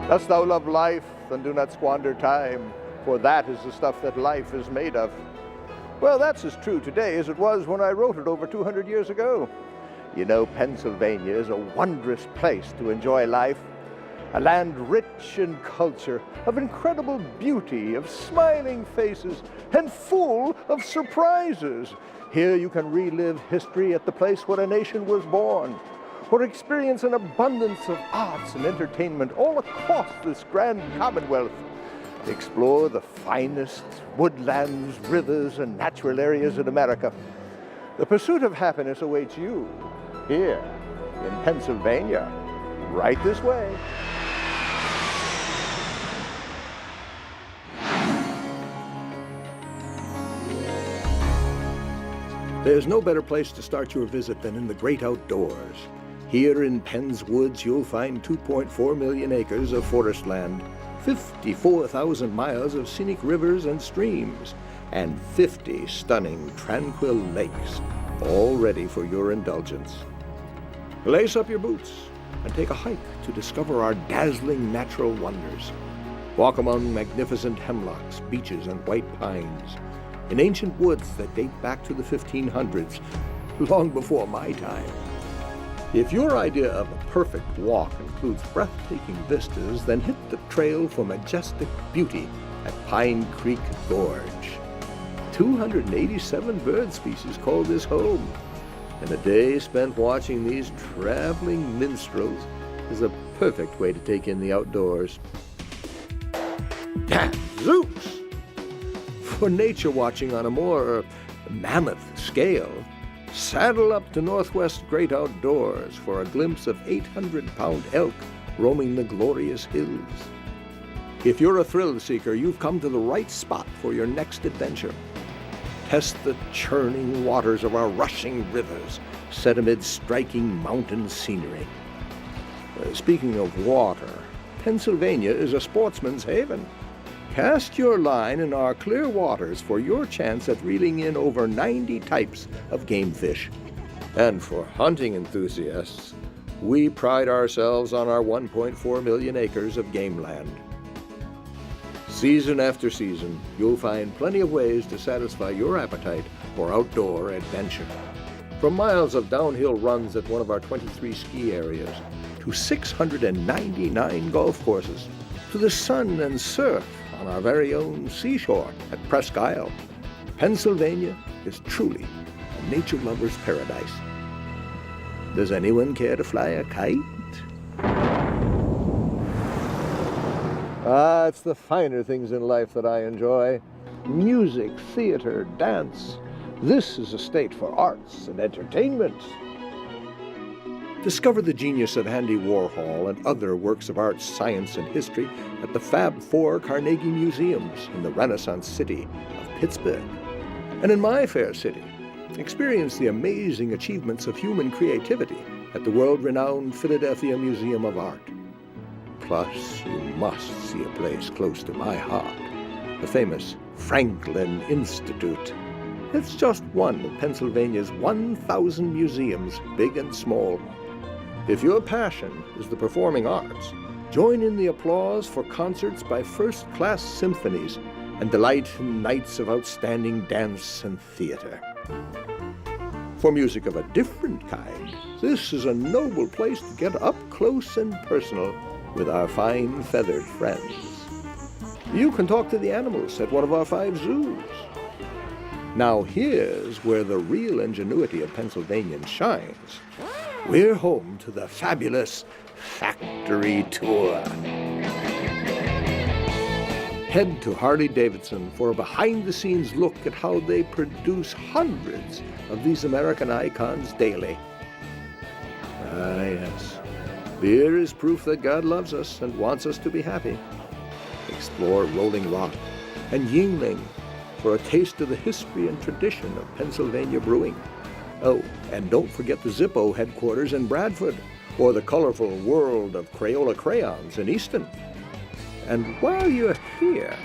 Dost thou love life? Then do not squander time, for that is the stuff that life is made of. Well, that's as true today as it was when I wrote it over 200 years ago. You know, Pennsylvania is a wondrous place to enjoy life. A land rich in culture, of incredible beauty, of smiling faces, and full of surprises. Here you can relive history at the place where a nation was born, or experience an abundance of arts and entertainment all across this grand commonwealth. Explore the finest woodlands, rivers, and natural areas in America. The pursuit of happiness awaits you here in Pennsylvania, right this way. There's no better place to start your visit than in the great outdoors. Here in Penn's Woods, you'll find 2.4 million acres of forest land, 54,000 miles of scenic rivers and streams, and 50 stunning, tranquil lakes, all ready for your indulgence. Lace up your boots and take a hike to discover our dazzling natural wonders. Walk among magnificent hemlocks, beeches, and white pines, in ancient woods that date back to the 1500s, long before my time. If your idea of a perfect walk includes breathtaking vistas, then hit the trail for majestic beauty at Pine Creek Gorge. 287 bird species call this home, and a day spent watching these traveling minstrels is a perfect way to take in the outdoors. Zooks! For nature watching on a more mammoth scale, saddle up to Northwest Great Outdoors for a glimpse of 800-pound elk roaming the glorious hills. If you're a thrill seeker, you've come to the right spot for your next adventure. Test the churning waters of our rushing rivers, set amid striking mountain scenery. Speaking of water, Pennsylvania is a sportsman's haven. Cast your line in our clear waters for your chance at reeling in over 90 types of game fish. And for hunting enthusiasts, we pride ourselves on our 1.4 million acres of game land. Season after season, you'll find plenty of ways to satisfy your appetite for outdoor adventure. From miles of downhill runs at one of our 23 ski areas, to 699 golf courses, to the sun and surf on our very own seashore at Presque Isle, Pennsylvania is truly a nature lover's paradise. Does anyone care to fly a kite? It's the finer things in life that I enjoy. Music, theater, dance. This is a state for arts and entertainment. Discover the genius of Andy Warhol and other works of art, science, and history at the Fab Four Carnegie Museums in the Renaissance city of Pittsburgh. And in my fair city, experience the amazing achievements of human creativity at the world-renowned Philadelphia Museum of Art. Plus, you must see a place close to my heart, the famous Franklin Institute. It's just one of Pennsylvania's 1,000 museums, big and small. If your passion is the performing arts, join in the applause for concerts by first-class symphonies and delight in nights of outstanding dance and theater. For music of a different kind, this is a noble place to get up close and personal with our fine feathered friends. You can talk to the animals at one of our 5 zoos. Now here's where the real ingenuity of Pennsylvanians shines. We're home to the fabulous Factory Tour. Head to Harley-Davidson for a behind-the-scenes look at how they produce hundreds of these American icons daily. Ah, yes. Beer is proof that God loves us and wants us to be happy. Explore Rolling Rock and Yuengling for a taste of the history and tradition of Pennsylvania brewing. Oh, and don't forget the Zippo headquarters in Bradford, or the colorful world of Crayola crayons in Easton. And while you're here,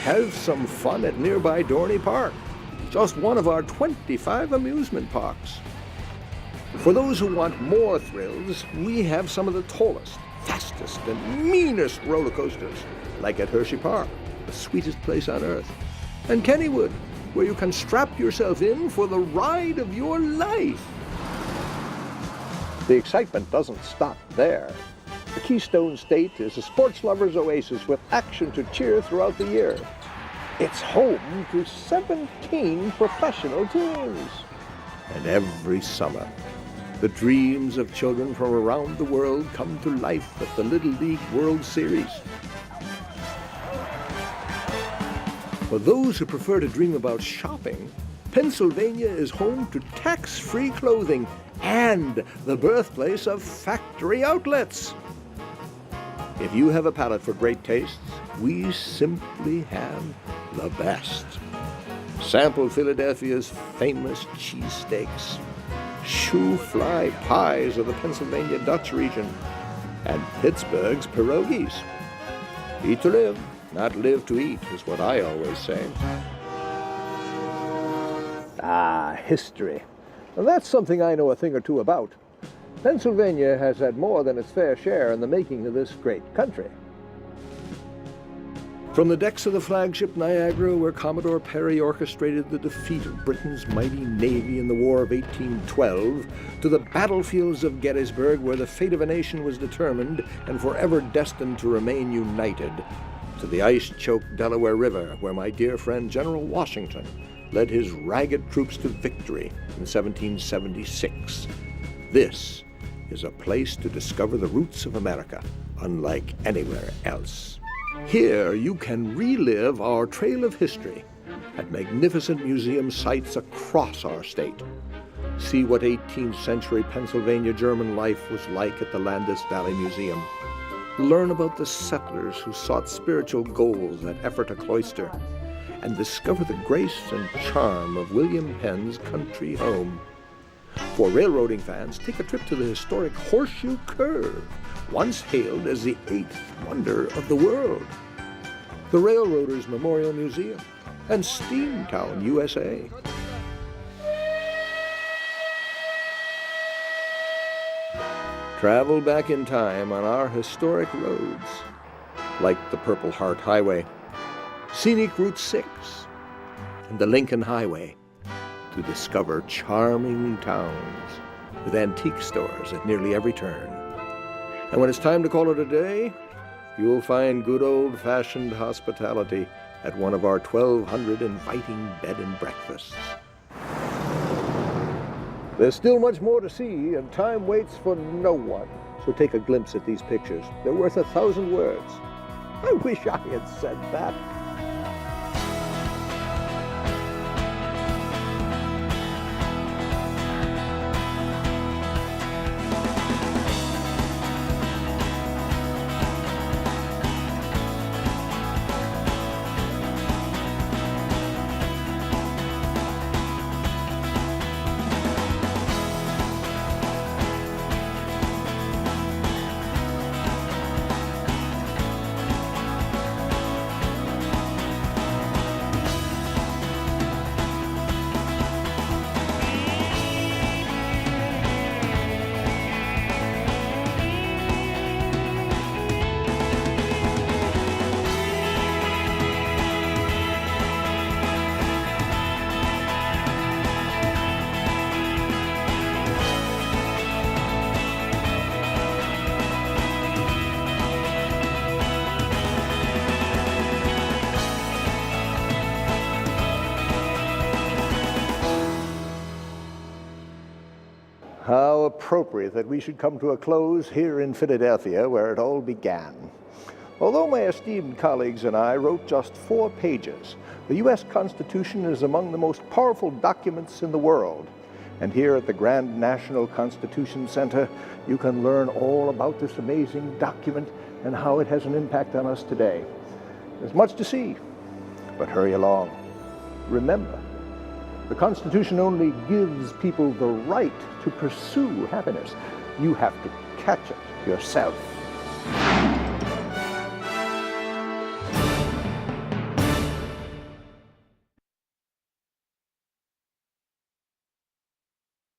have some fun at nearby Dorney Park, just one of our 25 amusement parks. For those who want more thrills, we have some of the tallest, fastest and meanest roller coasters, like at Hershey Park, the sweetest place on earth, and Kennywood, where you can strap yourself in for the ride of your life. The excitement doesn't stop there. The Keystone State is a sports lover's oasis with action to cheer throughout the year. It's home to 17 professional teams. And every summer, the dreams of children from around the world come to life at the Little League World Series. For those who prefer to dream about shopping, Pennsylvania is home to tax-free clothing and the birthplace of factory outlets. If you have a palate for great tastes, we simply have the best. Sample Philadelphia's famous cheesesteaks, shoe-fly pies of the Pennsylvania Dutch region, and Pittsburgh's pierogies. Eat to live, not live to eat, is what I always say. Ah, history. Well, that's something I know a thing or two about. Pennsylvania has had more than its fair share in the making of this great country. From the decks of the flagship Niagara, where Commodore Perry orchestrated the defeat of Britain's mighty navy in the War of 1812, to the battlefields of Gettysburg, where the fate of a nation was determined and forever destined to remain united, to the ice-choked Delaware River, where my dear friend General Washington led his ragged troops to victory in 1776. This is a place to discover the roots of America, unlike anywhere else. Here you can relive our trail of history at magnificent museum sites across our state. See what 18th century Pennsylvania German life was like at the Landis Valley Museum. Learn about the settlers who sought spiritual goals at Ephrata Cloister, and discover the grace and charm of William Penn's country home. For railroading fans, take a trip to the historic Horseshoe Curve, once hailed as the 8th wonder of the world, the Railroaders Memorial Museum, and Steamtown, USA. Travel back in time on our historic roads, like the Purple Heart Highway, scenic Route 6, and the Lincoln Highway, to discover charming towns with antique stores at nearly every turn. And when it's time to call it a day, you'll find good old-fashioned hospitality at one of our 1,200 inviting bed and breakfasts. There's still much more to see, and time waits for no one. So take a glimpse at these pictures. They're worth 1,000 words. I wish I had said that. How appropriate that we should come to a close here in Philadelphia, where it all began. Although my esteemed colleagues and I wrote just 4 pages, the U.S. Constitution is among the most powerful documents in the world. And here at the Grand National Constitution Center, you can learn all about this amazing document and how it has an impact on us today. There's much to see, but hurry along. Remember, the Constitution only gives people the right to pursue happiness. You have to catch it yourself.